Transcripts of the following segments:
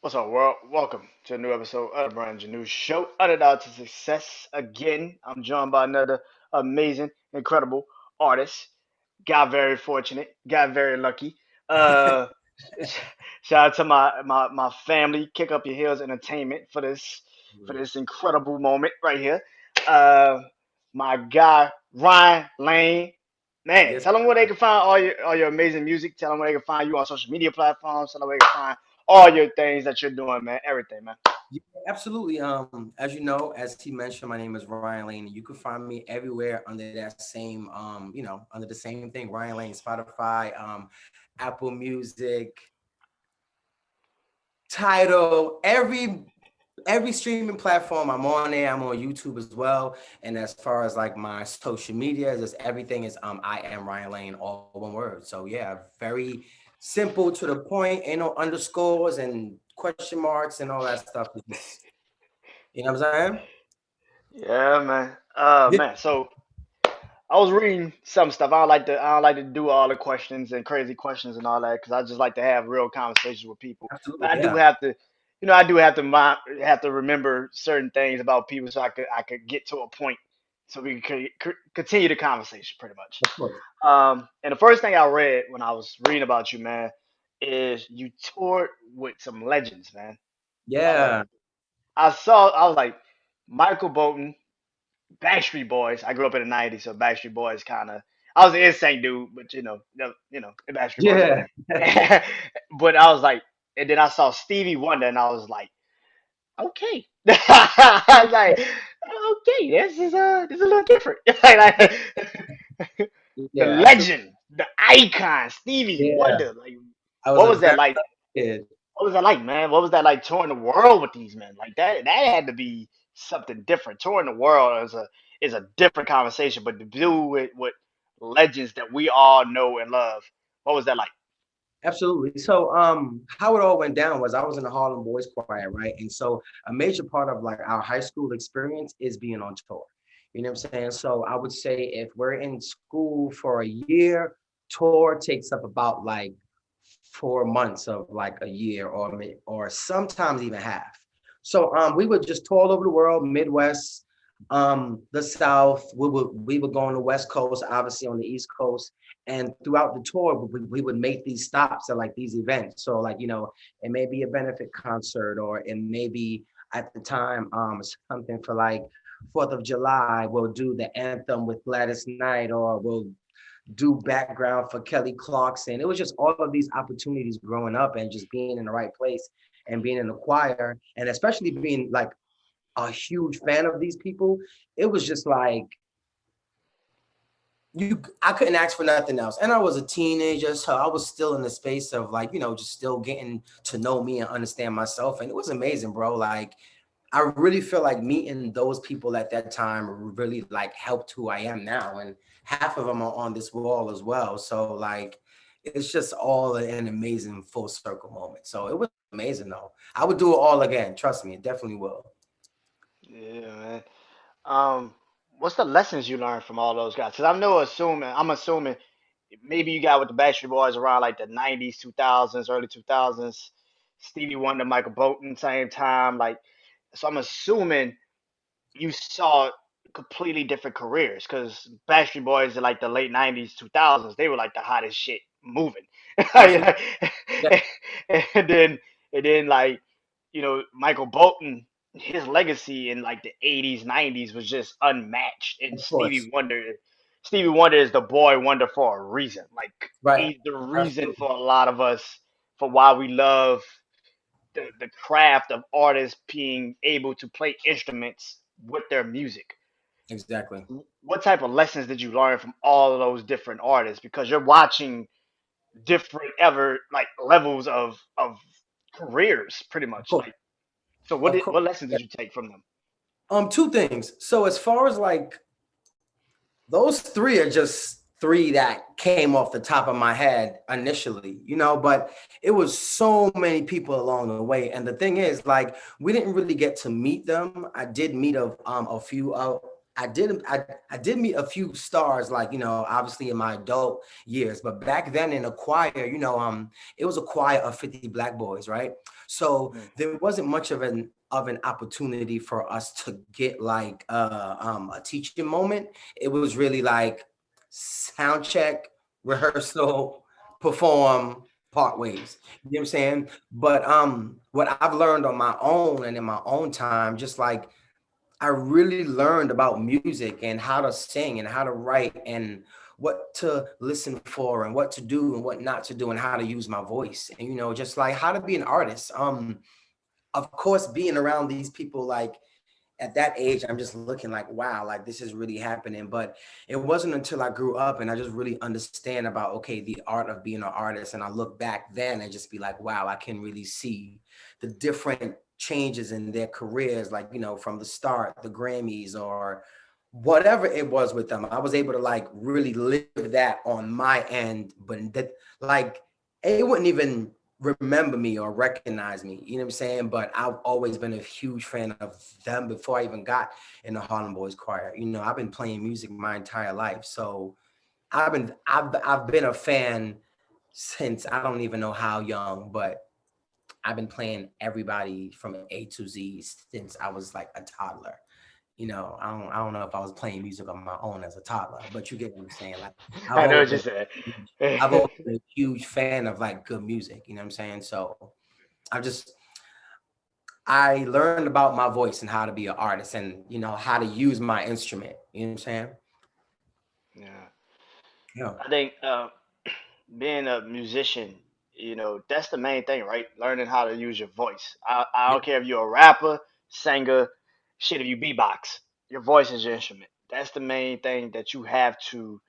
What's up, world? Welcome to a new episode of the BrandonJaneauShow, Underdog to Success. Again, I'm joined by another amazing, incredible artist. Got very fortunate, got very lucky. Uh, Shout out to my family, Kick Up Your Heels Entertainment for this incredible moment right here. Uh, my guy Ryan Lane. Man, Yes. tell them where they can find all your amazing music. Tell them where they can find you on social media platforms. Tell them where they can find all your things that you're doing, man. Everything, man. Yeah, absolutely. As you know, as he mentioned, my name is Ryan Lane. You can find me everywhere under that same, under the same thing, Ryan Lane, Spotify, Apple Music, Tidal, every streaming platform. I'm on there. I'm on YouTube as well. And as far as like my social media, just everything is I am Ryan Lane, all one word. So yeah, very simple to the point. Ain't no underscores and question marks and all that stuff. It's just, you know what I'm saying? Yeah, man. Yeah, Man. So I was reading some stuff. I don't like to do all the questions and crazy questions and all that because I just like to have real conversations with people. But absolutely. I do Yeah. have to, I do have to remember certain things about people so I could get to a point so we can continue the conversation pretty much. Of course. And the first thing I read when I was reading about you, man, is you toured with some legends, man. Like Yeah. I was like Michael Bolton, Backstreet Boys. I grew up in the '90s, so Backstreet Boys kind of. I was an insane dude, but the Backstreet Boys. Yeah. But I was like, and then I saw Stevie Wonder, and I was like, okay. I was like, okay, this is a little different. The Yeah. Absolutely. legend, the icon, Stevie Yeah. Wonder. Like, I was what a was that very like? kid. What was that like, man? What was that like touring the world with these men? Like that had to be something different. Touring the world is a different conversation, but to do it with legends that we all know and love, what was that like? Absolutely. So, how it all went down was I was in the Harlem Boys Choir, right? And so a major part of like our high school experience is being on tour. You know what I'm saying? So I would say if we're in school for a year, tour takes up about like 4 months of like a year or sometimes even half. So we would just tour all over the world, Midwest, the South. We would go on the West Coast, obviously on the East Coast, and throughout the tour, we would make these stops at like these events. So like it may be a benefit concert, or it may be at the time something for like Fourth of July. We'll do the anthem with Gladys Knight, or we'll do background for Kelly Clarkson. It was just all of these opportunities growing up and just being in the right place and being in the choir, and especially being like a huge fan of these people. It was just like I couldn't ask for nothing else. And I was a teenager, so I was still in the space of like, just still getting to know me and understand myself. And it was amazing, bro. Like I really feel like meeting those people at that time really like helped who I am now. And half of them are on this wall as well. So like it's just all an amazing full circle moment. So it was amazing though. I would do it all again. Trust me, it definitely will. Yeah, man. Um, what's the lessons you learned from all those guys? Because I'm assuming maybe you got with the Backstreet Boys around like the '90s, 2000s, early 2000s. Stevie Wonder, Michael Bolton, same time. Like, so I'm assuming you saw completely different careers because Backstreet Boys in like the late '90s, 2000s, they were like the hottest shit moving. Absolutely. and Yeah, then and then like Michael Bolton, his legacy in like the '80s, '90s was just unmatched. And of course. Stevie Wonder is the boy wonder for a reason. Like Right. he's the reason Absolutely. for a lot of us for why we love the craft of artists being able to play instruments with their music. Exactly. What type of lessons did you learn from all of those different artists? Because you're watching different ever like levels of careers, pretty Of much. course. Like, so Of course. what lessons Yeah. did you take from them? Two things. So as far as like those three are just three that came off the top of my head initially, but it was so many people along the way. And the thing is, like, we didn't really get to meet them. I did meet a few I did meet a few stars, like, obviously in my adult years, but back then in a choir, it was a choir of 50 black boys, right? So Mm. there wasn't much of an opportunity for us to get like a teaching moment. It was really like sound check, rehearsal, perform, part ways. You know what I'm saying? But what I've learned on my own and in my own time, just like I really learned about music and how to sing and how to write and what to listen for and what to do and what not to do and how to use my voice and just like how to be an artist. Of course, being around these people, like at that age, I'm just looking like, wow, like this is really happening. But it wasn't until I grew up and I just really understand about, okay, the art of being an artist. And I look back then and just be like, wow, I can really see the different changes in their careers, like, from the start, the Grammys or whatever it was with them. I was able to like really live that on my end, but that like it wouldn't even remember me or recognize me, you know what I'm saying? But I've always been a huge fan of them before I even got in the Harlem Boys Choir. I've been playing music my entire life. So I've been a fan since I don't even know how young, but I've been playing everybody from A to Z since I was like a toddler. I don't know if I was playing music on my own as a toddler, but you get what I'm saying. Like I've I know always what you been said. I've always been a huge fan of like good music, you know what I'm saying? So I just I learned about my voice and how to be an artist and how to use my instrument. You know what I'm saying? Yeah, Yeah. I think being a musician, that's the main thing, right? Learning how to use your voice. I Yeah. don't care if you're a rapper, singer, shit, if you beatbox, your voice is your instrument. That's the main thing that you have to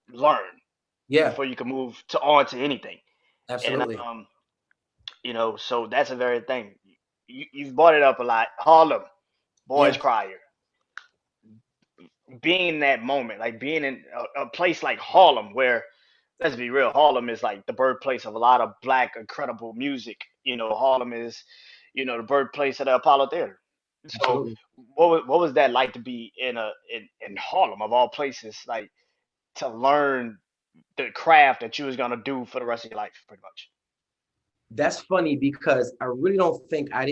learn Yeah, before you can move on to anything. And absolutely. so that's a very thing. You've brought it up a lot. Harlem, Boys Yeah. Crier, being in that moment, like being in a place like Harlem, where let's be real, Harlem is like the birthplace of a lot of black incredible music. Harlem is, the birthplace of the Apollo Theater. So, Absolutely. what was that like to be in Harlem of all places, like to learn the craft that you was gonna do for the rest of your life, pretty much. That's funny because I really don't think I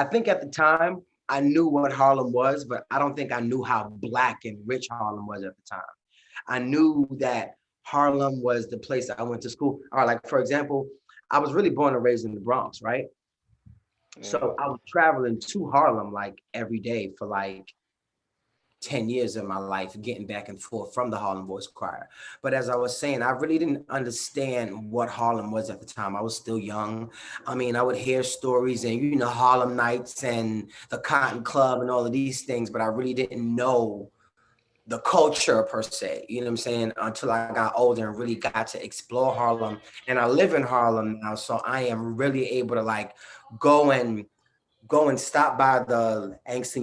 think at the time I knew what Harlem was, but I don't think I knew how black and rich Harlem was at the time. I knew that Harlem was the place that I went to school. Or like, for example, I was really born and raised in the Bronx, right? Yeah. So I was traveling to Harlem like every day for like 10 years of my life, getting back and forth from the Harlem Boys Choir. But as I was saying, I really didn't understand what Harlem was at the time. I was still young. I mean, I would hear stories and, Harlem Nights and the Cotton Club and all of these things, but I really didn't know the culture per se, you know what I'm saying, until I got older and really got to explore Harlem. And I live in Harlem now, so I am really able to like go and stop by the Angst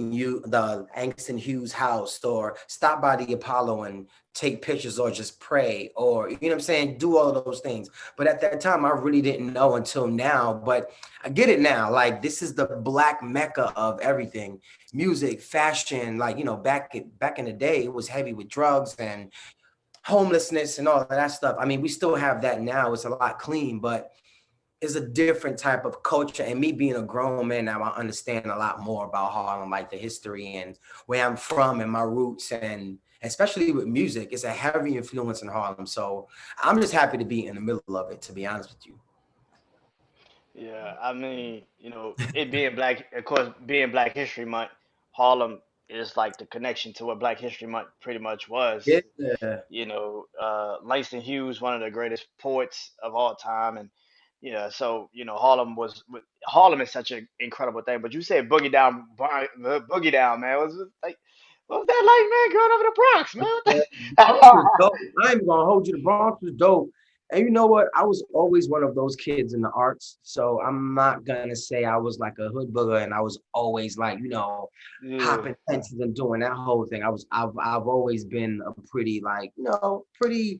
and Hughes house or stop by the Apollo and take pictures or just pray or you know what I'm saying, do all of those things. But at that time I really didn't know until now, but I get it now. Like this is the black mecca of everything. Music, fashion, like back in the day it was heavy with drugs and homelessness and all of that stuff. I mean, we still have that now. It's a lot clean, but is a different type of culture. And me being a grown man now, I understand a lot more about Harlem, like the history and where I'm from and my roots. And especially with music, it's a heavy influence in Harlem. So I'm just happy to be in the middle of it, to be honest with you. Yeah, I mean, it being black, of course, being Black History Month, Harlem is like the connection to what Black History Month pretty much was. Yeah, Langston Hughes, one of the greatest poets of all time, and yeah, so Harlem is such an incredible thing. But you said Boogie Down, man, what was that like, man, growing up in the Bronx, the man? Bronx was dope. I ain't gonna hold you. The Bronx was dope. And you know what? I was always one of those kids in the arts. So I'm not gonna say I was like a hood booger and I was always like, Yeah, hopping fences and doing that whole thing. I've always been a pretty like, pretty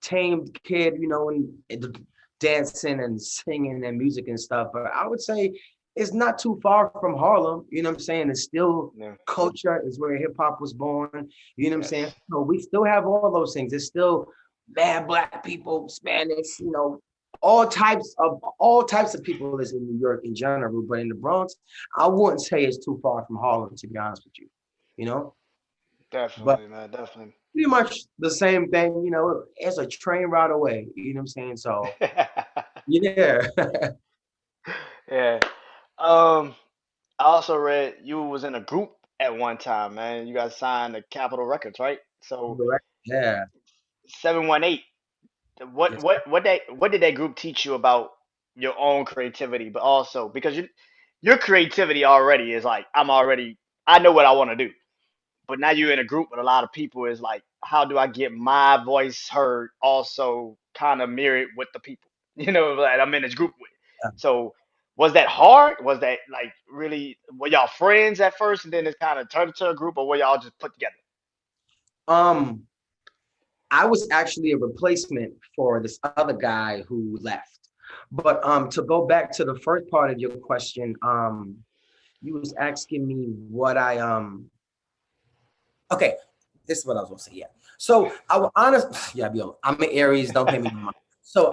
tamed kid, and dancing and singing and music and stuff. But I would say it's not too far from Harlem. You know what I'm saying? It's still Yeah. culture, is where hip hop was born. You know what I'm saying? Yes. So we still have all those things. There's still mad black people, Spanish, all types of people is in New York in general. But in the Bronx, I wouldn't say it's too far from Harlem, to be honest with you. You know, but Definitely, man. Definitely. pretty much the same thing. It's a train ride away. You know what I'm saying? So yeah. Yeah. Um, I also read you was in a group at one time, man. You guys signed to Capitol Records, right? So Yeah. 718. What Yes. what what they what did that group teach you about your own creativity, but also because your creativity already is like I know what I want to do. But now you're in a group with a lot of people is like, how do I get my voice heard also kind of mirrored with the people, that I'm in this group with. So was that hard? Was that like really, were y'all friends at first and then it kind of turned into a group, or were y'all just put together? Um, I was actually a replacement for this other guy who left. But to go back to the first part of your question, you was asking me what I okay, this is what I was gonna say. Yeah. So I was honest, yeah, I'm an Aries, don't pay me no mind. So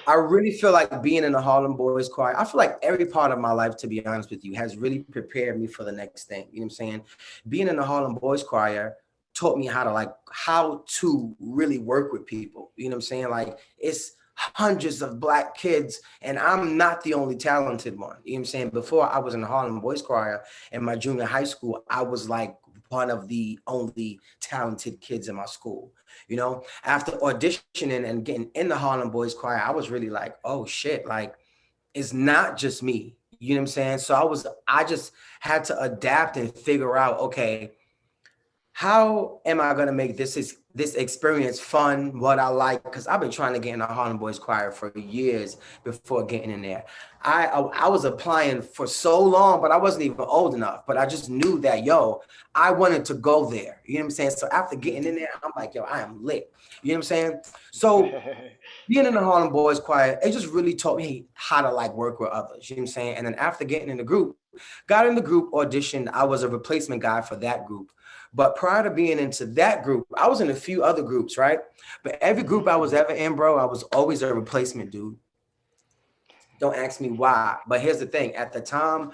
I really feel like being in the Harlem Boys Choir, I feel like every part of my life, to be honest with you, has really prepared me for the next thing. You know what I'm saying? Being in the Harlem Boys Choir taught me how to really work with people. You know what I'm saying? Like it's hundreds of black kids, and I'm not the only talented one. You know what I'm saying? Before I was in the Harlem Boys Choir in my junior high school, I was like one of the only talented kids in my school. After auditioning and getting in the Harlem Boys Choir, I was really like, oh shit, like it's not just me. You know what I'm saying? So I just had to adapt and figure out, okay, how am I gonna make this experience fun, what I like? Because I've been trying to get in the Harlem Boys Choir for years before getting in there. I was applying for so long, but I wasn't even old enough. But I just knew that, yo, I wanted to go there. You know what I'm saying? So after getting in there, I'm like, yo, I am lit. You know what I'm saying? So being in the Harlem Boys Choir, it just really taught me how to like work with others. You know what I'm saying? And then after getting in the group, got in the group, auditioned. I was a replacement guy for that group. But prior to being into that group, I was in a few other groups, right? But every Hmm. group I was ever in, bro, I was always a replacement dude. Don't ask me why. But here's the thing. At the time,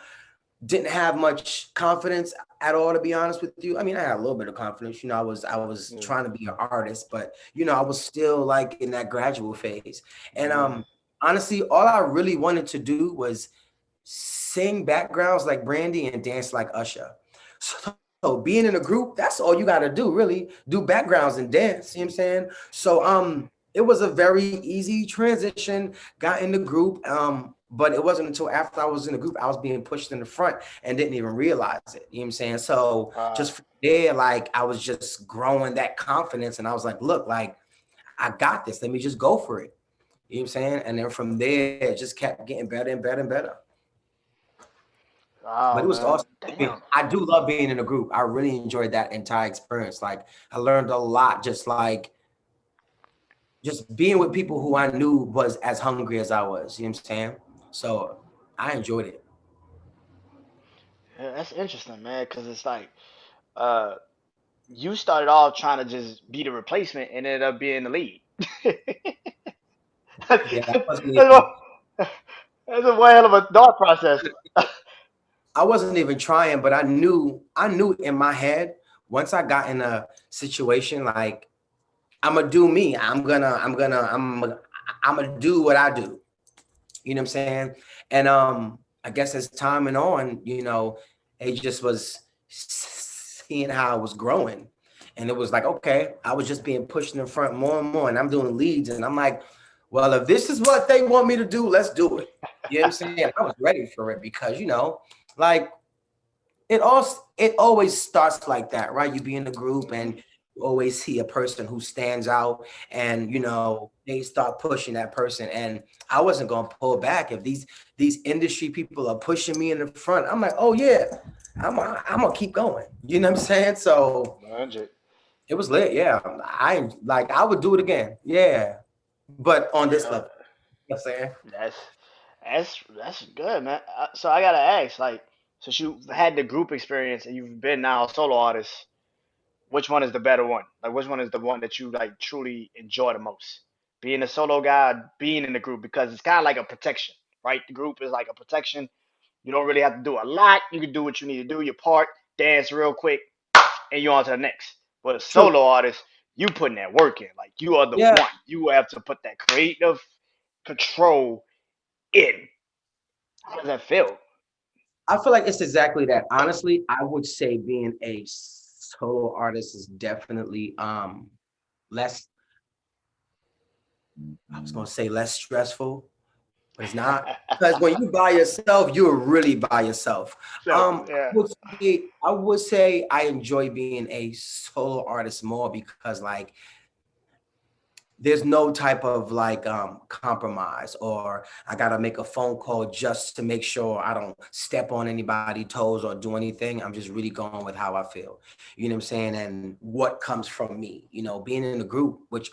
didn't have much confidence at all, to be honest with you. I mean, I had a little bit of confidence. I was Yeah. trying to be an artist, but I was still like in that gradual phase. And Yeah. honestly, all I really wanted to do was sing backgrounds like Brandy and dance like Usher. So being in a group, that's all you got to do, really. Do backgrounds and dance. You know what I'm saying? So it was a very easy transition. Got in the group, but it wasn't until after I was in the group I was being pushed in the front and didn't even realize it. You know what I'm saying? So Uh, just from there, like I was just growing that confidence, and I was like, look, like I got this. Let me just go for it. You know what I'm saying? And then from there, it just kept getting better and better and better. But wow, it was man. awesome. Damn. I do love being in a group. I really enjoyed that entire experience. Like I learned a lot, just being with people who I knew was as hungry as I was. You know what I'm saying? So I enjoyed it. Yeah, that's interesting, man, because it's like, uh, you started off trying to just be the replacement and ended up being the lead. that's, Yeah, that's, a, that's a way hell of a thought process. I wasn't even trying, but I knew in my head once I got in a situation like I'm gonna do me. I'm gonna do what I do. You know what I'm saying? And I guess as time went on, it just was seeing how I was growing. And it was like, okay, I was just being pushed in the front more and more. And I'm doing leads. And I'm like, well, if this is what they want me to do, let's do it. You know what I'm saying? I was ready for it because, like it always starts like that, right? You be in a group and you always see a person who stands out, and they start pushing that person. And I wasn't gonna pull back. If these industry people are pushing me in the front, I'm like, oh yeah, I'm gonna keep going. You know what I'm saying? So 100. it was lit. Yeah, I would do it again. Yeah, but on this Yeah, level, you know what I'm saying? that's That's good, man. So I gotta ask, like, since you had the group experience and you've been now a solo artist, which one is the better one? Like, which one is the one that you like truly enjoy the most? Being a solo guy, being in the group, because it's kind of like a protection, right? The group is like a protection. You don't really have to do a lot. You can do what you need to do, your part, dance real quick, and you're on to the next. But a True. solo artist, you putting that work in. Like you are the Yeah, one. You have to put that creative control in. How does that feel? I feel like it's exactly that. Honestly, I would say being a solo artist is definitely less, I was gonna say less stressful, but it's not. Because when you by yourself, you're really by yourself. So yeah, I would say I enjoy being a solo artist more because like there's no type of like compromise or I gotta make a phone call just to make sure I don't step on anybody's toes or do anything. I'm just really going with how I feel. You know what I'm saying? And what comes from me, you know, being in a group, which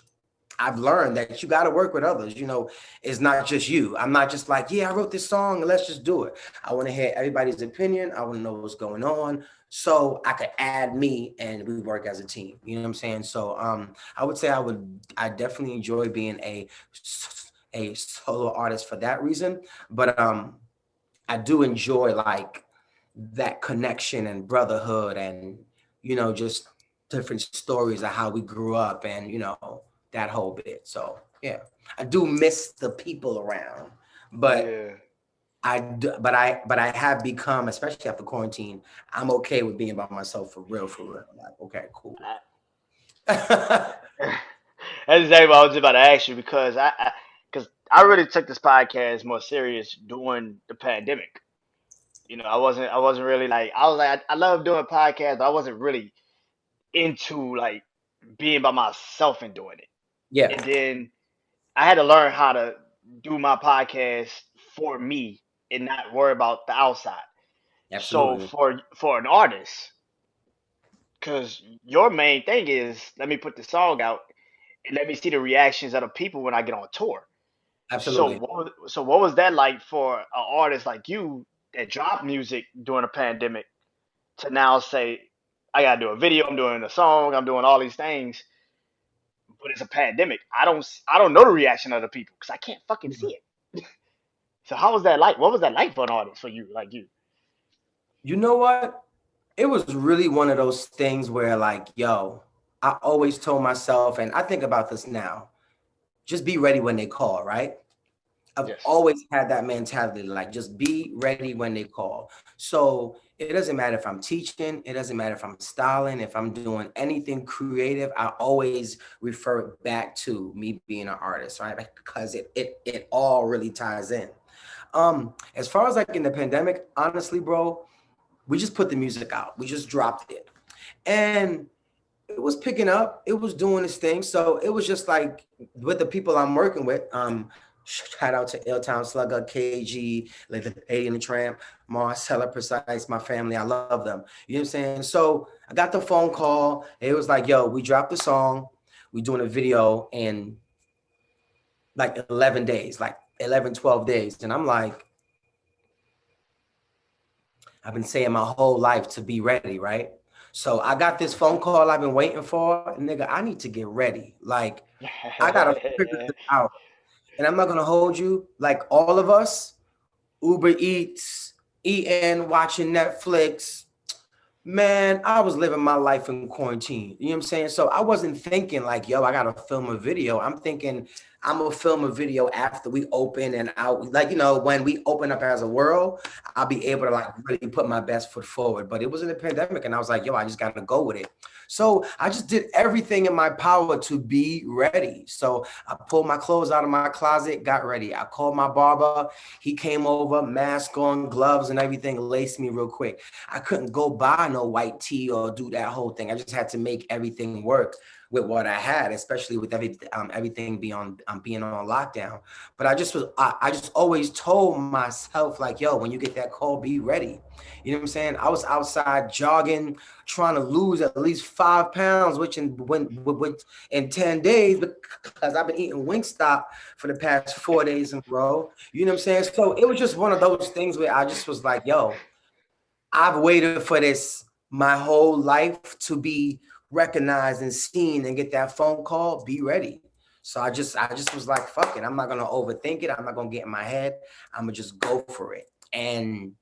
I've learned that you got to work with others. You know, it's not just you. I'm not just like, yeah, I wrote this song and let's just do it. I want to hear everybody's opinion. I want to know what's going on so I could add me and we work as a team. You know what I'm saying? So I would say I definitely enjoy being a solo artist for that reason. But I do enjoy like that connection and brotherhood and, you know, just different stories of how we grew up and, you know, that whole bit. So, yeah, I do miss the people around, but yeah. but I have become, especially after quarantine, I'm okay with being by myself for real. Like, okay, cool. That's exactly what I was just about to ask you because because I really took this podcast more serious during the pandemic. You know, I wasn't really like I was like I love doing podcasts, but I wasn't really into like being by myself and doing it. Yeah, And then I had to learn how to do my podcast for me and not worry about the outside. So absolutely. for an artist, because your main thing is let me put the song out and let me see the reactions of the people when I get on tour. So Absolutely. what was that like for an artist like you that dropped music during the pandemic to now say I gotta do a video, I'm doing a song, I'm doing all these things, but it's a pandemic. I don't know the reaction of the people because I can't fucking see it. So how was that like? What was that like for an artist for you, like you? You know what? It was really one of those things where, like, yo, I always told myself, and I think about this now, just be ready when they call, right? I've Yes. always had that mentality, like just be ready when they call. So it doesn't matter if I'm teaching, it doesn't matter if I'm styling, if I'm doing anything creative, I always refer it back to me being an artist, right? Like, because it all really ties in. As far as like in the pandemic, honestly, bro, we just put the music out. We just dropped it. And it was picking up, it was doing its thing. So it was just like with the people I'm working with, shout out to Illtown Slugger, KG, like the Lady and the Tramp, Marcella Precise, my family. I love them. You know what I'm saying? So I got the phone call. It was like, yo, we dropped the song. We doing a video in like 11 days, like 11, 12 days. And I'm like, I've been saying my whole life to be ready, right? So I got this phone call I've been waiting for. Nigga, I need to get ready. Like, I gotta figure this out. And I'm not gonna hold you, like all of us, Uber Eats, eating, watching Netflix. Man, I was living my life in quarantine. You know what I'm saying? So I wasn't thinking like, yo, I gotta film a video. I'm thinking I'm gonna film a video after we open and out. Like, you know, when we open up as a world, I'll be able to like really put my best foot forward. But it was in the pandemic, and I was like, yo, I just gotta go with it. So I just did everything in my power to be ready. So I pulled my clothes out of my closet, got ready. I called my barber. He came over, mask on, gloves, and everything, laced me real quick. I couldn't go buy no white tee or do that whole thing. I just had to make everything work with what I had, especially with everything being on lockdown. But I just always told myself like, yo, when you get that call, be ready. You know what I'm saying? I was outside jogging, trying to lose at least 5 pounds, which in 10 days, because I've been eating Wingstop for the past 4 days in a row. You know what I'm saying? So it was just one of those things where I just was like, yo, I've waited for this my whole life to be recognized and seen and get that phone call, be ready. So I just was like, fuck it. I'm not gonna overthink it. I'm not gonna get in my head. I'm gonna just go for it. And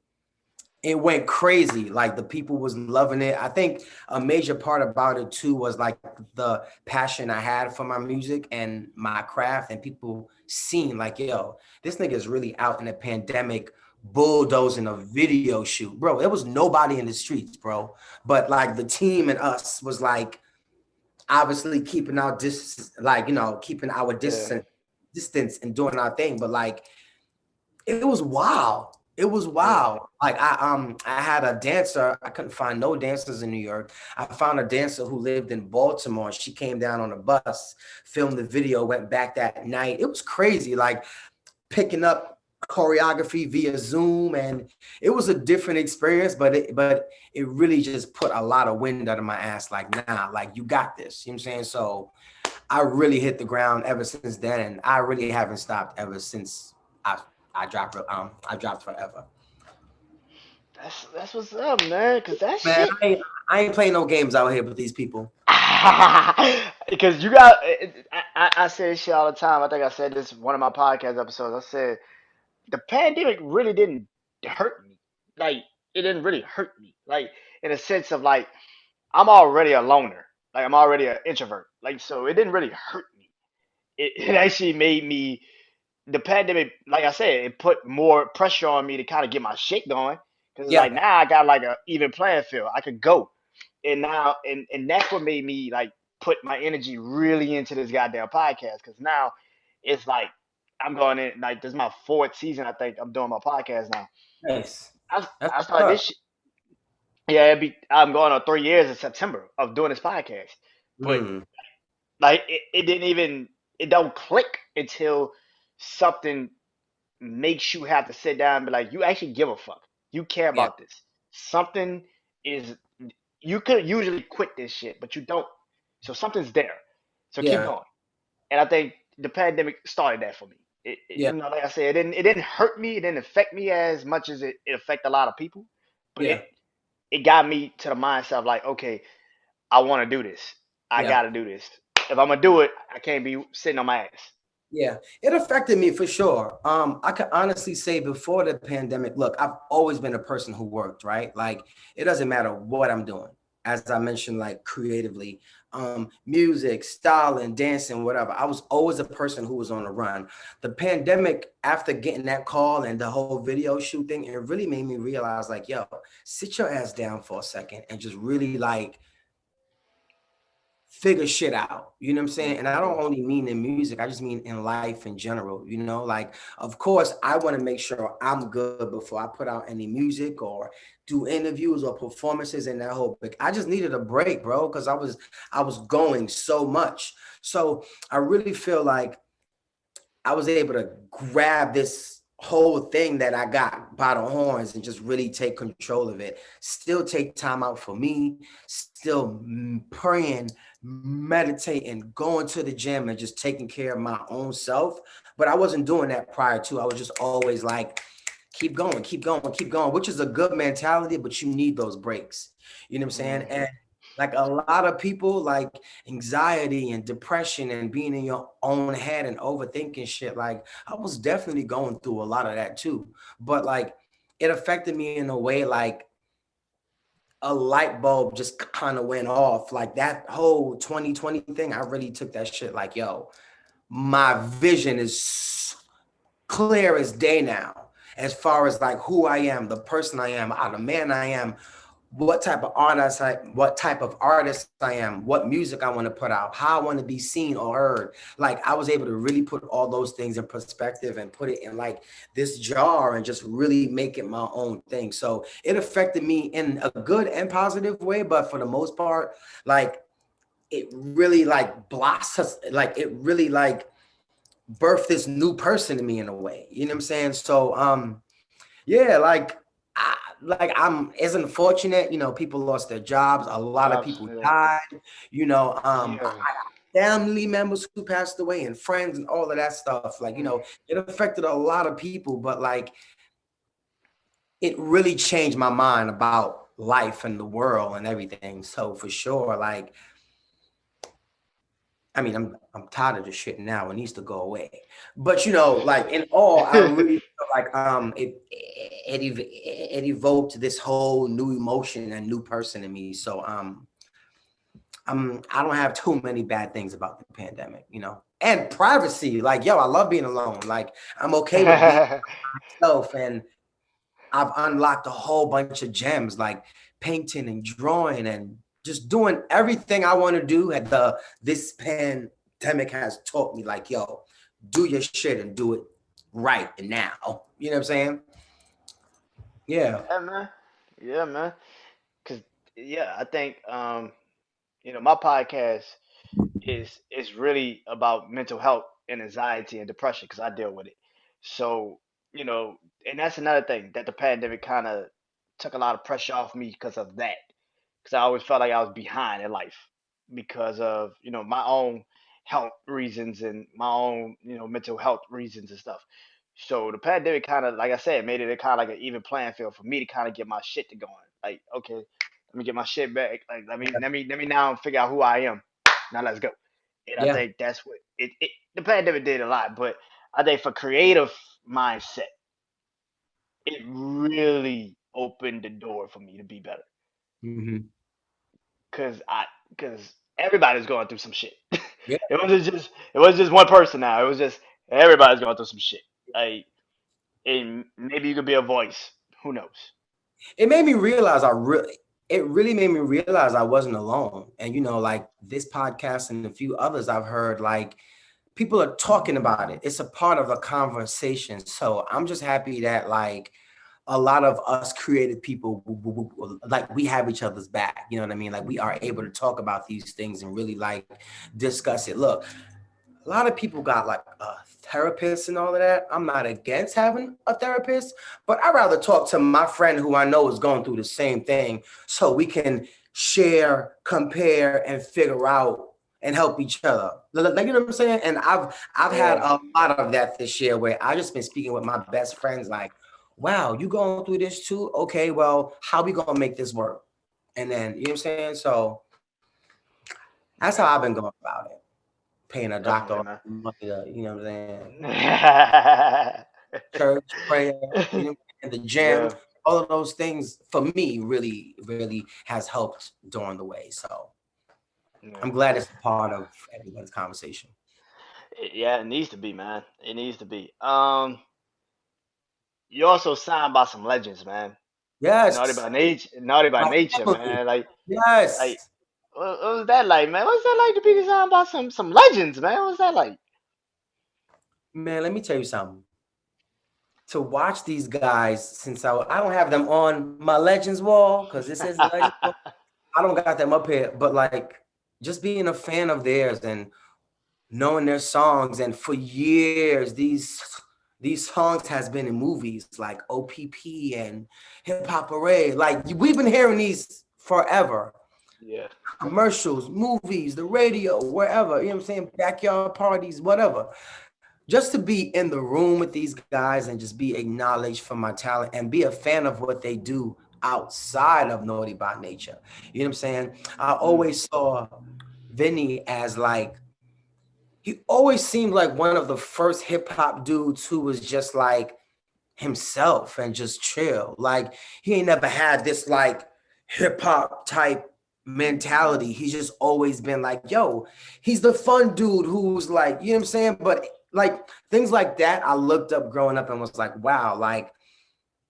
it went crazy. Like the people was loving it. I think a major part about it too was like the passion I had for my music and my craft, and people seeing like, yo, this nigga is really out in the pandemic bulldozing a video shoot. Bro, there was nobody in the streets, bro. But like the team and us was like obviously keeping our distance, like, keeping our Yeah, distance and doing our thing. But like it was wild. It was yeah. wild. Like I had a dancer. I couldn't find no dancers in New York. I found a dancer who lived in Baltimore. She came down on a bus, filmed the video, went back that night. It was crazy. Like picking up choreography via Zoom, and it was a different experience, but it really just put a lot of wind under my ass. Like, nah, like you got this. You know what I'm saying? So I really hit the ground ever since then, and I really haven't stopped ever since I I dropped forever. That's what's up, man. Cause that Man, shit. I ain't playing no games out here with these people. Because you got, I say this shit all the time. I think I said this in one of my podcast episodes. I said the pandemic really didn't hurt me. Like it didn't really hurt me. Like in a sense of like I'm already a loner. Like I'm already an introvert. Like so it didn't really hurt me. It actually made me the pandemic. Like I said, it put more pressure on me to kind of get my shit going. Because it's like Yeah. now I got like a even playing field. I could go and now and that's what made me like put my energy really into this goddamn podcast because now it's like I'm going in like this is my fourth season. I think I'm doing my podcast now. Nice. I That's I what's started this up. shit. Yeah, I'm going on 3 years in September of doing this podcast, but Mm, like it didn't even it don't click until something makes you have to sit down and be like, you actually give a fuck. You care yeah. about this. Something is you could usually quit this shit, but you don't. So something's there. So keep Yeah. going. And I think the pandemic started that for me. Yeah. Like I said, it didn't hurt me. It didn't affect me as much as it affected a lot of people. But Yeah. it got me to the mindset of like, okay, I want to do this. I Yeah. got to do this. If I'm gonna do it, I can't be sitting on my ass. Yeah, it affected me for sure. I could honestly say before the pandemic, look, I've always been a person who worked, right? Like it doesn't matter what I'm doing. As I mentioned, like creatively, music, styling, dancing, whatever. I was always a person who was on the run. The pandemic, after getting that call and the whole video shoot thing, it really made me realize, like, yo, sit your ass down for a second and just really like figure shit out. You know what I'm saying? And I don't Mhm. only mean in music, I just mean in life in general. Like, of course, I want to make sure I'm good before I put out any music or do interviews or performances and that whole big. I just needed a break, bro, because I was going so much. So I really feel like I was able to grab this whole thing that I got by the horns and just really take control of it. Still take time out for me, still praying, meditating, going to the gym and just taking care of my own self. But I wasn't doing that prior to. I was just always like, keep going, keep going, keep going, which is a good mentality, but you need those breaks. You know what I'm saying? Mhm. And like a lot of people, like anxiety and depression and being in your own head and overthinking shit. Like I was definitely going through a lot of that too. But like it affected me in a way like a light bulb just kind of went off. Like that whole 2020 thing, I really took that shit like, yo, my vision is clear as day now as far as like who I am, the person I am, the man I am, what type of artist I am, what music I want to put out, how I want to be seen or heard. Like I was able to really put all those things in perspective and put it in like this jar and just really make it my own thing. So it affected me in a good and positive way, but for the most part, like it really like blossoms, like it really like birthed this new person in me in a way. You know what I'm saying? So yeah, like I'm as unfortunate, people lost their jobs, a lot of people Absolutely. died, I Yeah. got family members who passed away and friends and all of that stuff. Like, Mm. it affected a lot of people, but like it really changed my mind about life and the world and everything. So for sure, like I mean, I'm tired of this shit now. It needs to go away. But like in all, I really feel like it evoked this whole new emotion and new person in me. So I don't have too many bad things about the pandemic. And privacy. Like, yo, I love being alone. Like, I'm okay with being myself, and I've unlocked a whole bunch of gems like painting and drawing and just doing everything I want to do. At this pandemic has taught me, like, yo, do your shit and do it right and now. You know what I'm saying? Yeah. Yeah, man. Yeah, man. Cause yeah, I think my podcast is really about mental health and anxiety and depression because I deal with it. So, and that's another thing that the pandemic kind of took a lot of pressure off me because of that. Because I always felt like I was behind in life because of my own health reasons and my own mental health reasons and stuff. So the pandemic kind of, like I said, made it a kind of like an even playing field for me to kind of get my shit to going. Like, okay, let me get my shit back. Like, let me now figure out who I am. Now let's go. And I Yeah. think that's what the pandemic did a lot. But I think for creative mindset, it really opened the door for me to be better. Hmm. Cause everybody's going through some shit. Yeah. It wasn't just one person now. It was just everybody's going through some shit. Like, and maybe you could be a voice. Who knows? It made me realize it really made me realize I wasn't alone. And like this podcast and a few others I've heard, like people are talking about it. It's a part of the conversation. So I'm just happy that like a lot of us creative people, like we have each other's back. You know what I mean? Like we are able to talk about these things and really like discuss it. Look, a lot of people got like a therapist and all of that. I'm not against having a therapist, but I'd rather talk to my friend who I know is going through the same thing so we can share, compare, and figure out and help each other. Like, you know what I'm saying? And I've had Yeah, a lot of that this year where I just been speaking with my best friends like, wow, you going through this too? Okay, well, how we gonna make this work? And then you know what I'm saying? So that's how yeah, I've been going about it. Paying a doctor definitely, all man. the money to, you know what I'm saying? Church, prayer, in the gym, Yeah, all of those things for me really, really has helped during the way. So I'm yeah, glad it's a part of everyone's conversation. yeah. It needs to be, man. It needs to be. You also signed by some legends, man. Yes, Naughty by my nature, family. man. Like, Yes, what was that like, man? What's that like to be signed by some legends, man? What's that like? man. Let me tell you something. To watch these guys, since I don't have them on my Legends wall because this is a Legends wall. I don't got them up here, but like just being a fan of theirs and knowing their songs, and for years these songs has been in movies like OPP and Hip Hop Parade. Like we've been hearing these forever. Yeah, Commercials, movies, the radio, wherever, you know what I'm saying? Backyard parties, whatever. Just to be in the room with these guys and just be acknowledged for my talent and be a fan of what they do outside of Naughty by Nature. You know what I'm saying? I mm, always saw Vinny as like, he always seemed like one of the first hip hop dudes who was just like himself and just chill. Like he ain't never had this like hip hop type mentality. He's just always been like, yo, he's the fun dude who's like, you know what I'm saying? But like things like that, I looked up growing up and was like, wow, like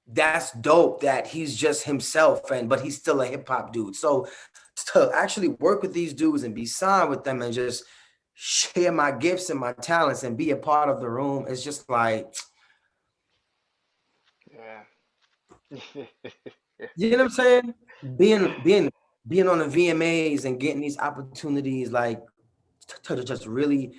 that's dope that he's just himself but he's still a hip hop dude. So to actually work with these dudes and be signed with them and just share my gifts and my talents and be a part of the room, it's just like, yeah. you know what I'm saying? Being being on the VMAs and getting these opportunities, like to just really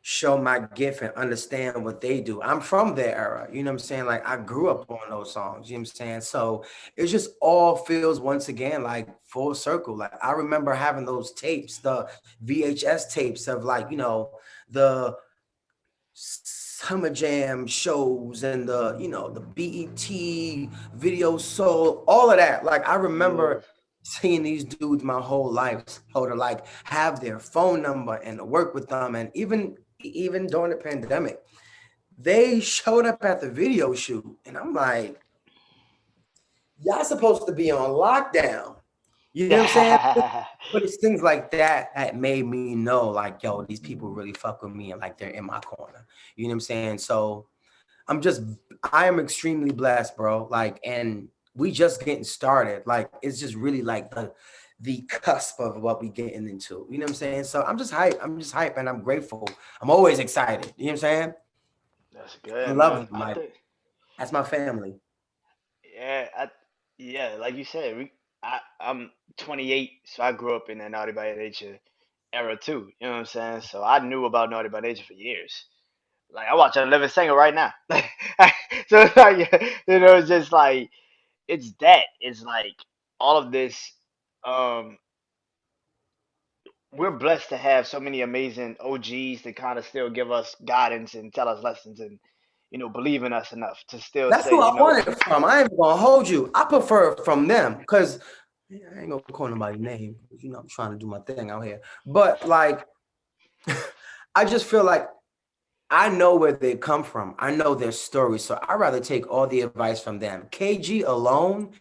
show my gift and understand what they do. I'm from their era, you know what I'm saying? Like I grew up on those songs, you know what I'm saying? So it just all feels once again like full circle. Like I remember having those tapes, the VHS tapes of like, the Summer Jam shows and the BET Video Soul, all of that. Like I Yeah. remember seeing these dudes my whole life, so to like have their phone number and to work with them, and even during the pandemic, they showed up at the video shoot, and I'm like, y'all supposed to be on lockdown. You know what I'm saying? But it's things like that that made me know, like, yo, these people really fuck with me and like they're in my corner. You know what I'm saying? So I am extremely blessed, bro. Like, and we just getting started. Like, it's just really like the cusp of what we getting into. You know what I'm saying? So I'm just hype. I'm just hype and I'm grateful. I'm always excited. You know what I'm saying? That's I good, love man. them. I Like, think, that's my family. yeah, yeah, like you said, I'm 28, so I grew up in that Naughty by Nature era too. You know what I'm saying? So I knew about Naughty by Nature for years. Like I watch a living singer right now. So it's like, it's just like it's that. It's like all of this. Um, we're blessed to have so many amazing OGs that kind of still give us guidance and tell us lessons and believe in us enough to still That's say, who I want it from. I ain't gonna hold you. I prefer it from them because I ain't gonna call nobody's name. I'm trying to do my thing out here. But like, I just feel like I know where they come from. I know their story. So I'd rather take all the advice from them. KG alone,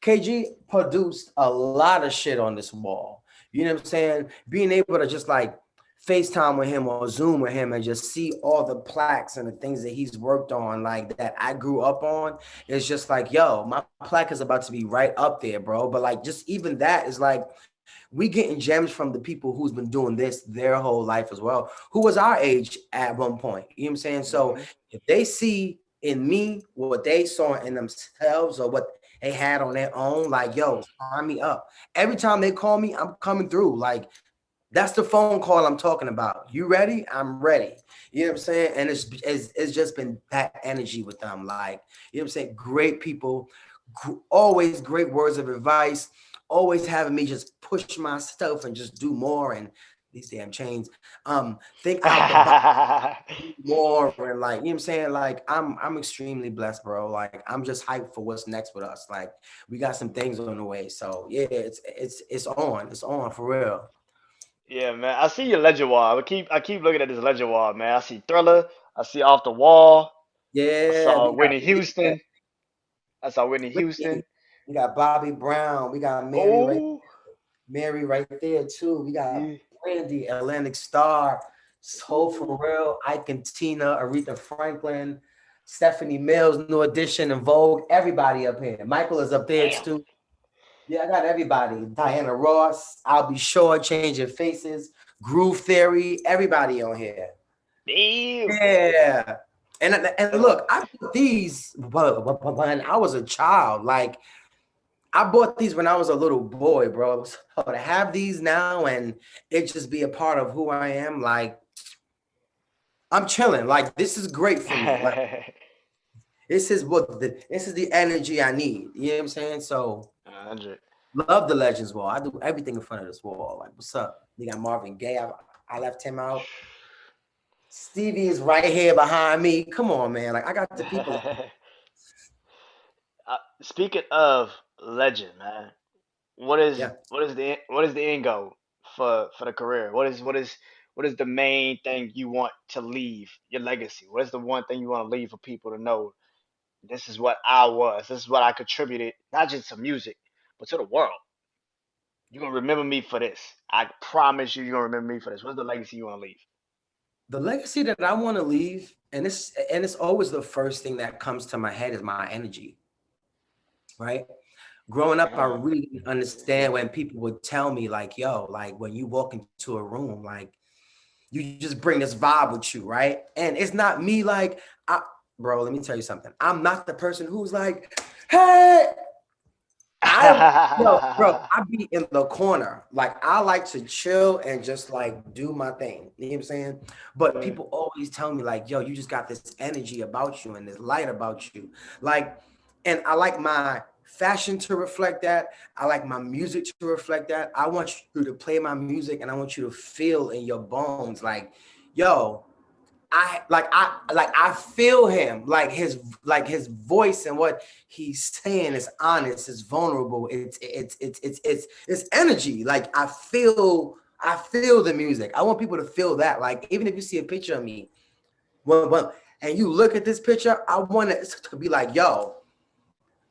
KG produced a lot of shit on this wall. You know what I'm saying? Being able to just like FaceTime with him or Zoom with him and just see all the plaques and the things that he's worked on, like that I grew up on, is just like, yo, my plaque is about to be right up there, bro. But like, just even that is like, we getting gems from the people who's been doing this their whole life as well, who was our age at one point. You know what I'm saying? So hmm if they see in me what they saw in themselves or what they had on their own, like, yo, sign me up. Every time they call me, I'm coming through. Like, that's the phone call I'm talking about. You ready? I'm ready. You know what I'm saying? And it's just been that energy with them. Like, you know what I'm saying? Great people, always great words of advice, always having me just push myself and just do more. And these damn chains, think out the box more and like, you know what I'm saying? Like I'm extremely blessed, bro. Like I'm just hyped for what's next with us. Like we got some things on the way. So yeah, it's on for real. Yeah, man. I see your ledger wall. I keep looking at this ledger wall, man. I see Thriller. I see Off the Wall. I Yeah, saw we got Whitney yeah, Houston. I saw Whitney Whitney, Houston. we got Bobby Brown, we got Oh, Mary right there too. We got yeah. Brandy, Atlantic Star, Soul for Real, Ike and Tina, Aretha Franklin, Stephanie Mills, New Edition, and Vogue. Everybody up here. Michael is up there Damn. too. Yeah, I got everybody. Diana Ross, I'll Be Sure, Changing Faces, Groove Theory, everybody on here. Damn. Yeah. And Uh, look, I put these when I was a child. Like I bought these when I was a little boy, bro. So to have these now and it just be a part of who I am, like I'm chilling. Like this is great for me. Like this is the energy I need. You know what I'm saying? So 100. love the Legends wall. I do everything in front of this wall. Like, what's up? You got Marvin Gaye. I left him out. Stevie is right here behind me. Come on, man. Like I got the people. Speaking of legend, man, what is Yeah. the end goal for the career? What is the main thing you want to leave your legacy? What is the one thing you want to leave for people to know? This is what I was. This is what I contributed, not just to music, but to the world. You're gonna remember me for this. I promise you, you're gonna remember me for this. What's the legacy you want to leave? The legacy that I want to leave, and it's always the first thing that comes to my head is my energy, right? Growing up, I Uh, really didn't understand when people would tell me, like, yo, like when you walk into a room, like you just bring this vibe with you, right? And it's not me like, bro, let me tell you something. I'm not the person who's like, hey, I yo, bro, I be in the corner. Like I like to chill and just like do my thing. You know what I'm saying? But Mm, people always tell me like, yo, you just got this energy about you and this light about you. Like, and I like my fashion to reflect that. I like my music to reflect that. I want you to play my music and I want you to feel in your bones like, yo, I feel him like his voice and what he's saying is honest, is vulnerable. It's energy. Like I feel the music. I want people to feel that. Like even if you see a picture of me, and you look at this picture, I want it to be like, yo,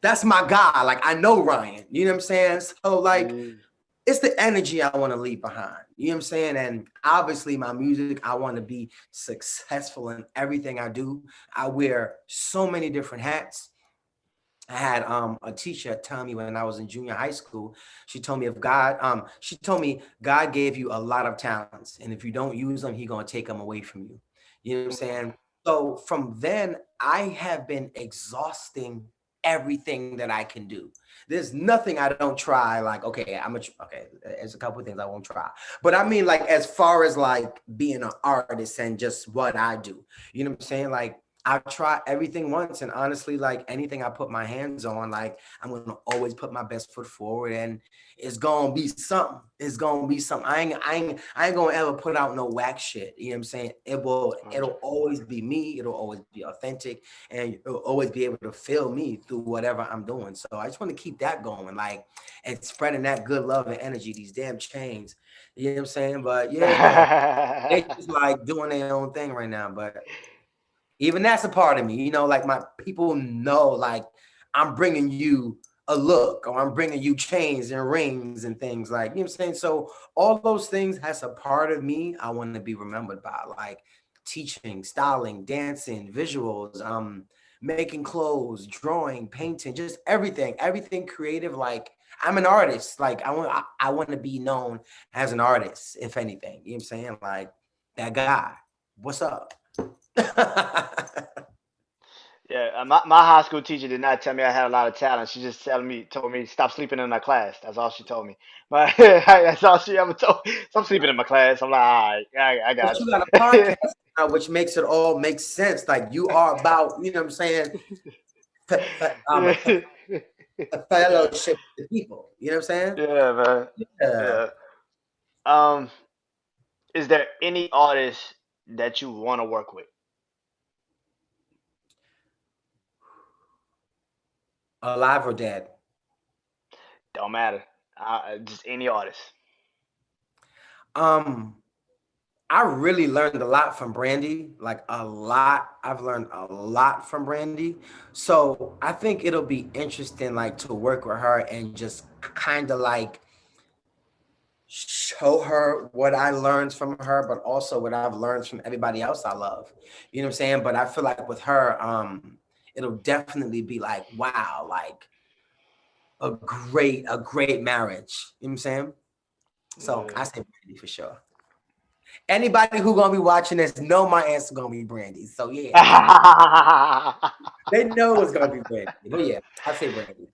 that's my guy. Like I know Ryan. You know what I'm saying? So like mm. it's the energy I want to leave behind. You know what I'm saying? And obviously my music, I want to be successful in everything I do. I wear so many different hats. I had a teacher tell me when I was in junior high school, she told me if God, she told me God gave you a lot of talents, and if you don't use them, He gonna take them away from you. You know what I'm saying? So from then, I have been exhausting everything that I can do. There's nothing I don't try. Like, okay, okay. There's a couple of things I won't try, but I mean, like, as far as like being an artist and just what I do, you know what I'm saying? Like, I've tried everything once, and honestly, like anything I put my hands on, like I'm gonna always put my best foot forward, and it's gonna be something. It's gonna be something. I ain't gonna ever put out no whack shit. You know what I'm saying? It'll always be me. It'll always be authentic, and it'll always be able to feel me through whatever I'm doing. So I just want to keep that going, like, and spreading that good love and energy. These damn chains. You know what I'm saying? But yeah, they just like doing their own thing right now, but. Even that's a part of me, you know, like my people know, like I'm bringing you a look or I'm bringing you chains and rings and things like, you know what I'm saying? So all those things has a part of me I want to be remembered by, like teaching, styling, dancing, visuals, making clothes, drawing, painting, just everything creative. Like I'm an artist. Like I want to be known as an artist, if anything. You know what I'm saying? Like that guy. What's up? Yeah, my high school teacher did not tell me I had a lot of talent. She just told me stop sleeping in my class. That's all she told me. But that's all she ever told. So I'm sleeping in my class. I'm like, all right, I But got you got a podcast now, which makes it all make sense. Like you are about, you know what I'm saying, you. a Yeah, fellowship with the people. You know what I'm saying? yeah, man. Yeah. Yeah. Um, is there any artist that you want to work with? Alive or dead. Don't matter. Just any artist. Um, I really learned a lot from Brandy, like a lot. I've learned a lot from Brandy. So I think it'll be interesting, like to work with her and just kind of like show her what I learned from her, but also what I've learned from everybody else I love. You know what I'm saying? But I feel like with her, it'll definitely be like, wow, like a great marriage. You know what I'm saying? So Yeah. I say Brandy for sure. Anybody who gonna be watching this know my answer gonna be Brandy. So yeah, they know it's gonna be Brandy. But yeah, I say Brandy.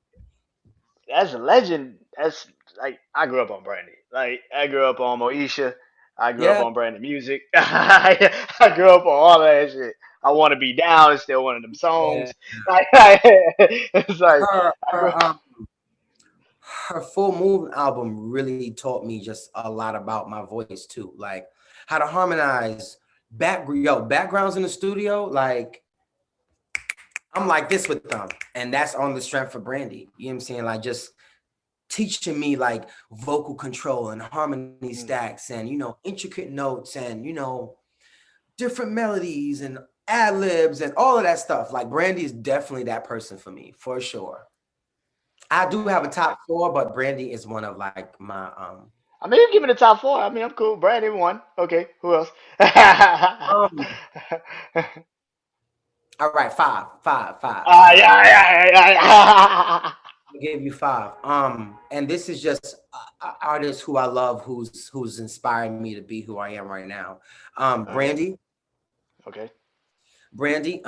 That's a legend. That's like I grew up on Brandy. Like I grew up on Moesha. I grew up Yeah, on Brandy music. I grew up on all that shit. I want to be down. Is still one of them yeah. songs. Like it's like Her, I grew. her full moon album really taught me just a lot about my voice too, like how to harmonize backgrounds in the studio. Like I'm like this with them, and that's on the strength of Brandy. You know what I'm saying? Like just teaching me like vocal control and harmony Mm. stacks and intricate notes and different melodies and ad libs and all of that stuff. Like Brandy is definitely that person for me for sure. I do have a Uh, top four, but Brandy is one of like my I mean, you give me the top four. I mean, I'm cool. Brandy won. Okay, who else? um all right, five. Yeah, yeah, yeah, yeah. I gave you five. And this is just artists who I love, who's inspired me to be who I am right now. All right. Brandy, Okay. Brandy,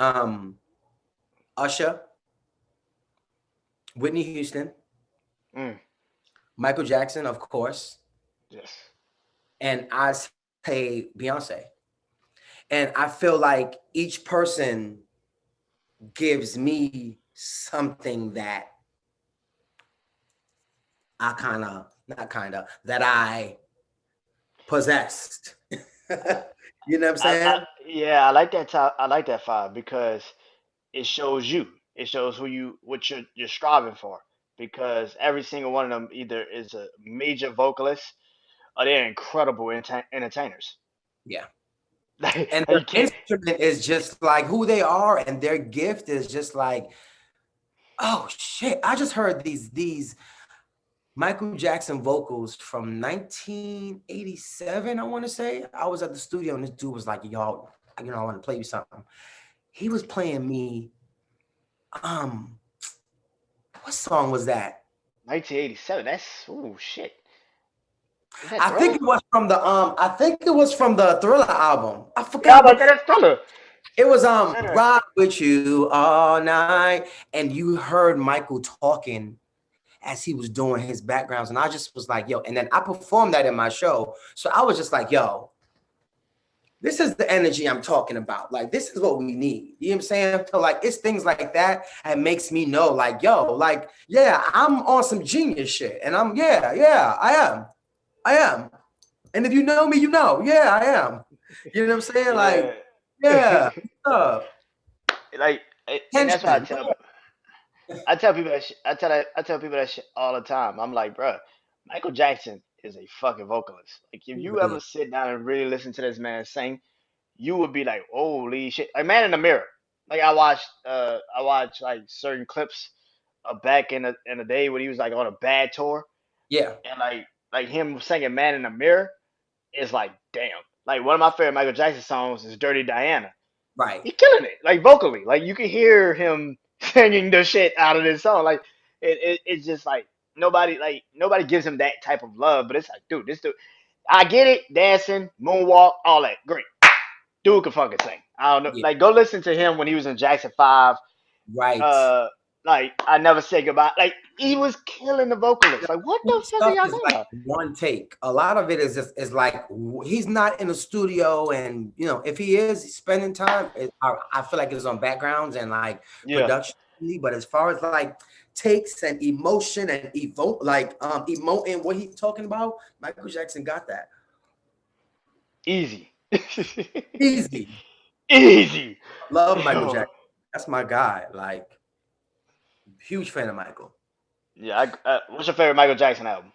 Usher, Whitney Houston, Mm, Michael Jackson, of course, yes. and I say Beyonce. And I feel like each person gives me something that I kind of, not kind of, that I possessed. You know what I'm I saying? yeah, I like that top. I like that five because it shows you. It shows who you what you're striving for. Because every single one of them either is a major vocalist or they're incredible entertainers. Yeah. Like, And you their can't. instrument is just like who they are, and their gift is just like, oh shit! I just heard these Michael Jackson vocals from 1987. I want to say I was at the studio, and this dude was like, "Y'all, I want to play you something." He was playing me. Um, what song was that? 1987. That's oh shit. Is that I think Thriller? it was from the I think it was from the Thriller album. I Yeah, forgot but what that's Thriller. it was. Yeah. Rock with you all night, and you heard Michael talking as he was doing his backgrounds, and I just was like, yo. And then I performed that in my show, so I was just like, yo, this is the energy I'm talking about. Like, this is what we need. You know what I'm saying? So, like, it's things like that that makes me know, like, yo, like, yeah, I'm on some genius shit. And yeah, I am. And if you know me, you know, yeah, I am. You know what I'm saying? Like, Yeah. yeah, uh, Like, and that's why tension. I tell people that shit, I tell people that shit all the time. I'm like, bruh, Michael Jackson is a fucking vocalist. Like, if He you really, ever sit down and really listen to this man sing, you would be like, holy shit. Like, Man in the Mirror. Like, I watched like certain clips of back in the day when he was like on a bad tour, yeah, and like him singing Man in the Mirror is like, damn. Like, one of my favorite Michael Jackson songs is Dirty Diana. right. He killing it, like vocally. Like, you can hear him singing the shit out of this song. Like, it's just like nobody gives him that type of love. But it's like, dude, this dude, I get it, dancing, moonwalk, all that, great. Dude can fucking sing. I don't know. Yeah, Like, go listen to him when he was in Jackson Five. right. Uh, like, I never say goodbye. Like, he was killing the vocalist. Like, what the His fuck are stuff y'all is talking like about? one take. A lot of it is just is like he's not in the studio, and if he is spending time, I feel like it's on backgrounds and like Yeah, production. But as far as like takes and emotion and evoke, like emoting what he's talking about, Michael Jackson got that easy, easy. easy. Love Michael Yo, Jackson. That's my guy. Like huge fan of Michael. yeah. What's your favorite Michael Jackson album?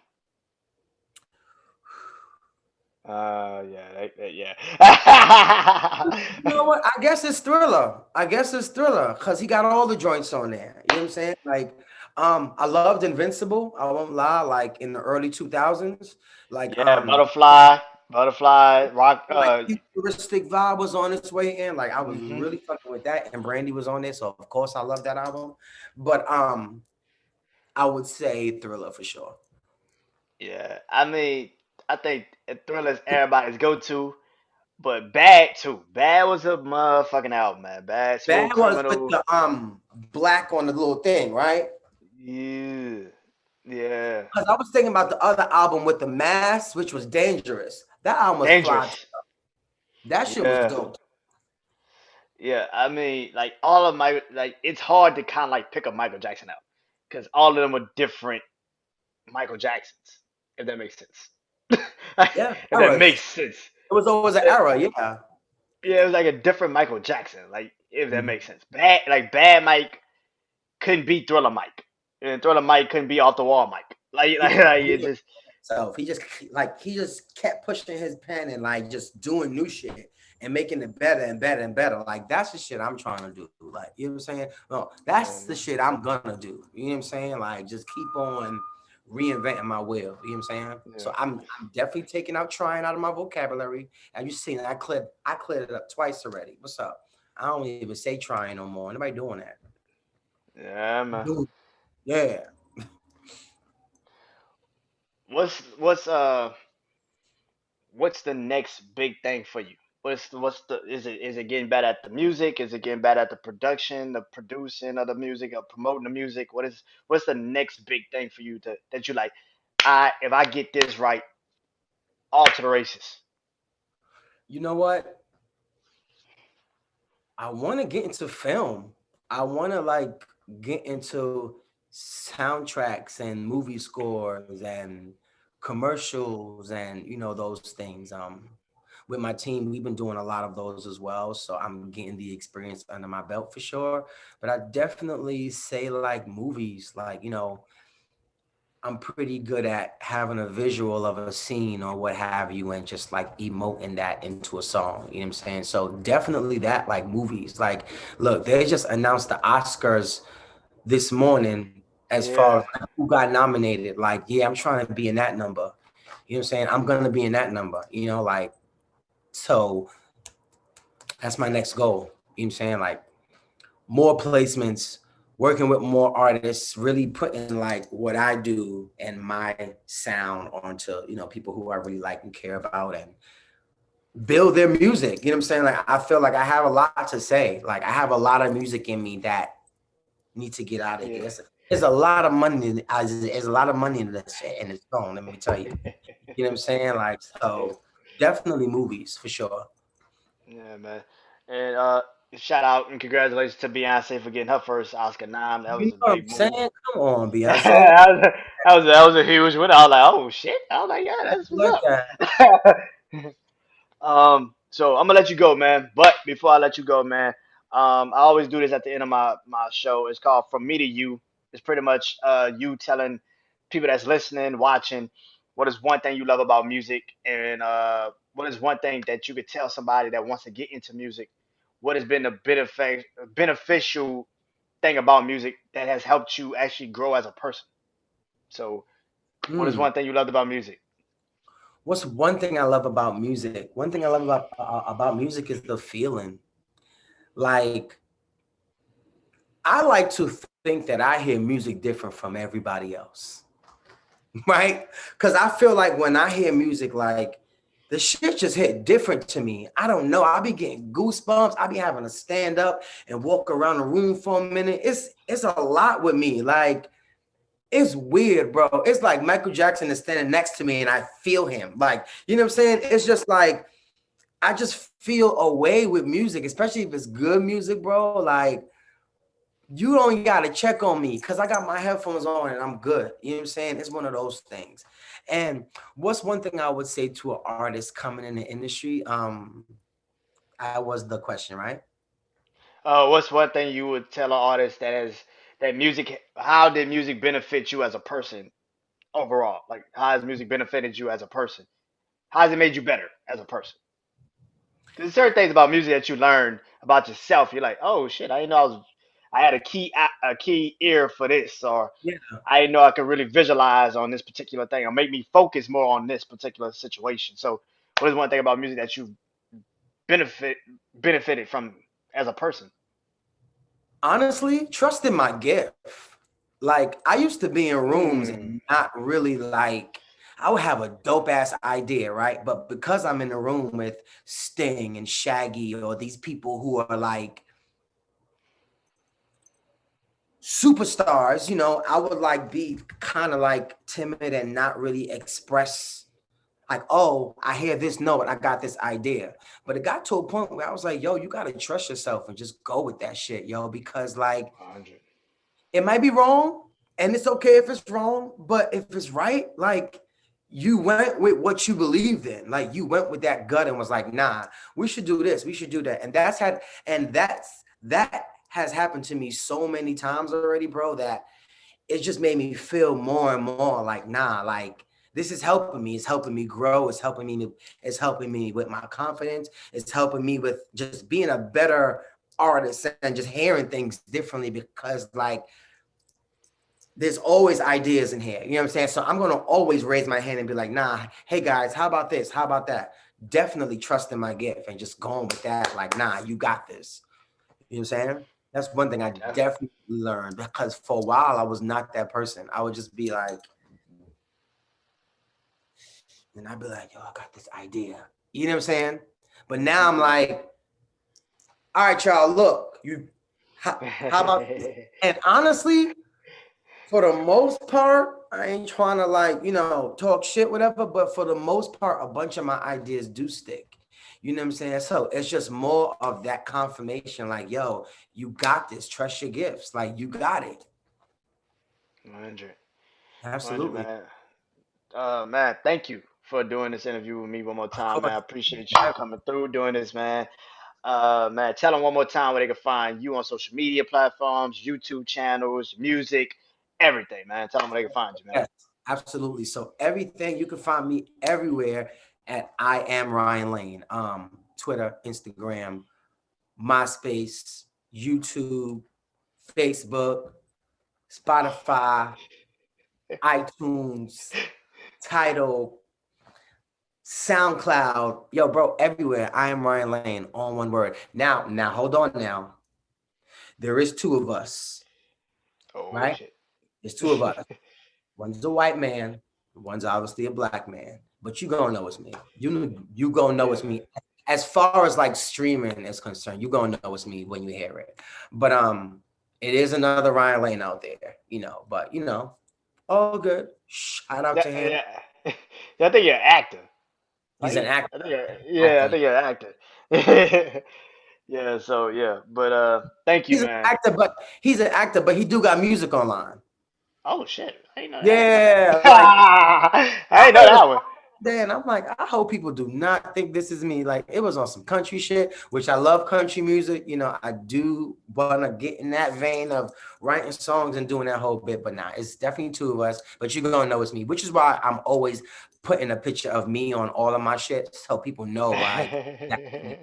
Yeah, yeah. You know what? I guess it's Thriller. I guess it's Thriller because he got all the joints on there. You know what I'm saying? Like, I loved Invincible. I won't lie. Like in the early 2000s, like Yeah, Butterfly, Rock. like futuristic vibe was on its way in. Like I was Mhm. really fucking with that, and Brandy was on there, so of course I love that album. But I would say Thriller for sure. Yeah, I mean, I think Thriller's everybody's go-to, but Bad too. Bad was a motherfucking album, man. Bad, Smooth Bad was with Criminal. the black on the little thing, right? Yeah, yeah. Because I was thinking about the other album with the mask, which was Dangerous. That album was fly. Dangerous. That shit was Yeah, dope. yeah. I mean, like all of my like, it's hard to kind of like pick a Michael Jackson out because all of them are different Michael Jacksons. If that makes sense. Yeah, If that eras. makes sense. It was always an era. Yeah, Yeah, it was like a different Michael Jackson. Like, if that Mhm. makes sense. Bad Mike couldn't be Thriller Mike, and Thriller Mike couldn't be off the wall Mike. Like, he like, couldn't like be it just himself. He just kept pushing his pen and like just doing new shit and making it better and better and better. Like that's the shit I'm trying to do. Like you know what I'm saying? No, that's the um, shit I'm gonna do. You know what I'm saying? Like just keep on reinventing my wheel. You know what I'm saying? yeah, So I'm definitely taking out trying out of my vocabulary. And you seen I cleared it up twice already. What's up? I don't even say trying no more. Nobody doing that. yeah, man. Dude, yeah. What's what's uh what's the next big thing for you? what's the is it getting better at the music? Is it getting better at the production, the producing of the music, or promoting the music? What's the next big thing for you to that you like? If I get this right, all to the races. You know what? I want to get into film. I want to like get into soundtracks and movie scores and commercials and those things. With my team, we've been doing a lot of those as well, so I'm getting the experience under my belt for sure. But I definitely say like movies, like I'm pretty good at having a visual of a scene or what have you and just like emoting that into a song. You know what I'm saying? So definitely that, like movies. Like, look, they just announced the Oscars this morning as far as Yeah, like, who got nominated. Like, yeah, I'm trying to be in that number. You know what I'm saying? I'm gonna be in that number, like so that's my next goal. You know what I'm saying? Like more placements, working with more artists, really putting like what I do and my sound onto, people who I really like and care about and build their music. You know what I'm saying? Like I feel like I have a lot to say. Like I have a lot of music in me that need to get out of here. yeah. There's a lot of money. There's a lot of money in this shit in this song. Let me tell you. You know what I'm saying? Like so, definitely movies for sure. Yeah, man. And shout out and congratulations to Beyonce for getting her first Oscar nom. That You was know a what I'm big move. saying? Come on, Beyonce. That was a huge win. I was like, oh shit. I was like, yeah, that's Like that. what's up. So I'm gonna let you go, man. But before I let you go, man, I always do this at the end of my show. It's called From Me to You. It's pretty much you telling people that's listening, watching, what is one thing you love about music, and what is one thing that you could tell somebody that wants to get into music. What has been the beneficial thing about music that has helped you actually grow as a person? So, what is Mm. one thing you loved about music? What's one thing I love about music? One thing I love about music is the feeling. Like I like to think that I hear music different from everybody else, right? Because I feel like when I hear music, like the shit just hit different to me. I don't know. I be getting goosebumps. I be having to stand up and walk around the room for a minute. It's a lot with me. Like it's weird, bro. It's like Michael Jackson is standing next to me and I feel him. Like, you know what I'm saying? It's just like I just feel away with music, especially if it's good music, bro. Like you don't gotta check on me because I got my headphones on and I'm good. You know what I'm saying? It's one of those things. And what's one thing I would say to an artist coming in the industry? I was the question, right? What's one thing you would tell an artist that music? How did music benefit you as a person overall? Like, how has music benefited you as a person? How has it made you better as a person? Because there's certain things about music that you learn about yourself. You're like, oh shit, I didn't know I had a key ear for this, or Yeah. I didn't know I could really visualize on this particular thing, or make me focus more on this particular situation. So, what is one thing about music that you benefit benefited from as a person? Honestly, trust in my gift. Like I used to be in rooms Hmm. and not really like I would have a dope ass idea, right? But because I'm in the room with Sting and Shaggy or these people who are like superstars, I would like be kind of like timid and not really express like, oh, I hear this note, I got this idea. But it got to a point where I was like, yo, you gotta trust yourself and just go with that shit, yo, because like 100. it might be wrong, and it's okay if it's wrong, but if it's right, like you went with what you believed in. Like you went with that gut and was like, nah, we should do this, we should do that. And that has happened to me so many times already, bro, that it just made me feel more and more like, nah, like this is helping me. It's helping me grow. It's helping me with my confidence. It's helping me with just being a better artist and just hearing things differently because like there's always ideas in here. You know what I'm saying? So I'm gonna always raise my hand and be like, nah, hey guys, how about this? How about that? Definitely trusting my gift and just going with that, like, nah, you got this. You know what I'm saying? That's one thing I Definitely. definitely learned because for a while I was not that person. I would just be like, and I'd be like, yo, I got this idea. You know what I'm saying? But now I'm like, all right, y'all, look, how about this? And honestly, for the most part, I ain't trying to like, talk shit, whatever, but for the most part, a bunch of my ideas do stick. You know what I'm saying? So it's just more of that confirmation, like, yo, you got this. Trust your gifts. Like, you got it. 100, 100, Absolutely. man. Man, thank you for doing this interview with me one more Of time, man. I course. appreciate you coming through doing this, man. Man, tell them one more time where they can find you on social media platforms, YouTube channels, music, everything, man. Tell them where they can find you, man. Yes, absolutely. So everything you can find me everywhere at I am Ryan Lane. Twitter, Instagram, MySpace, YouTube, Facebook, Spotify, iTunes, Tidal, SoundCloud. Yo, bro, everywhere. I am Ryan Lane, all one word. Now, hold on now. There is two of us, Oh right? shit. There's two of us. One's a white man, one's obviously a black man. But you gonna know it's me. You gonna know it's Yeah. me. As far as like streaming is concerned, you gonna know it's me when you hear it. But it is another Ryan Lane out there, But all good. Shout out Yeah, to him. yeah. Yeah, I think you're an actor. He's an Right? actor. I think you're, yeah, I Actor. think you're an actor. Yeah, so yeah. But thank you, He's an man. actor, but he do got music online. Oh shit. I didn't know that. Yeah, like I I didn't know heard a that one. song today and I'm like, I hope people do not think this is me. Like, it was on some country shit, which I love country music. I do want to get in that vein of writing songs and doing that whole bit. But nah, it's definitely two of us. But you're going to know it's me, which is why I'm always putting a picture of me on all of my shit so people know, like, that's me.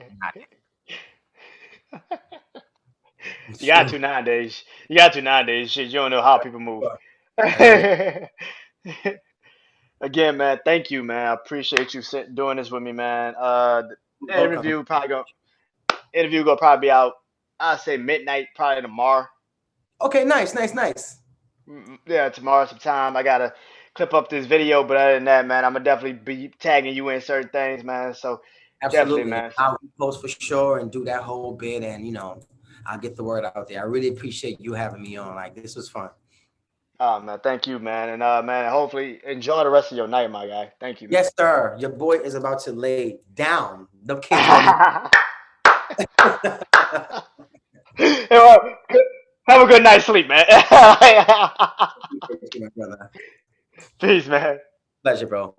You got to nowadays. You got to nowadays. Shit, you don't know how people move. That's right. Again, man, thank you, man. I appreciate you doing this with me, man. The Welcome. interview gonna probably be out. I'll say midnight, probably tomorrow. Okay, nice, nice, nice. Yeah, tomorrow sometime. I gotta clip up this video, but other than that, man, I'm gonna definitely be tagging you in certain things, man. So definitely, Absolutely. man. So, I'll post for sure and do that whole bit and I'll get the word out there. I really appreciate you having me on. Like, this was fun. man, thank you, man, and man, hopefully enjoy the rest of your night, my guy. Thank you, man. Yes, sir. Your boy is about to lay down. The kids want me. Hey, well, have a good night's sleep, man. My brother. Peace, man. Pleasure, bro.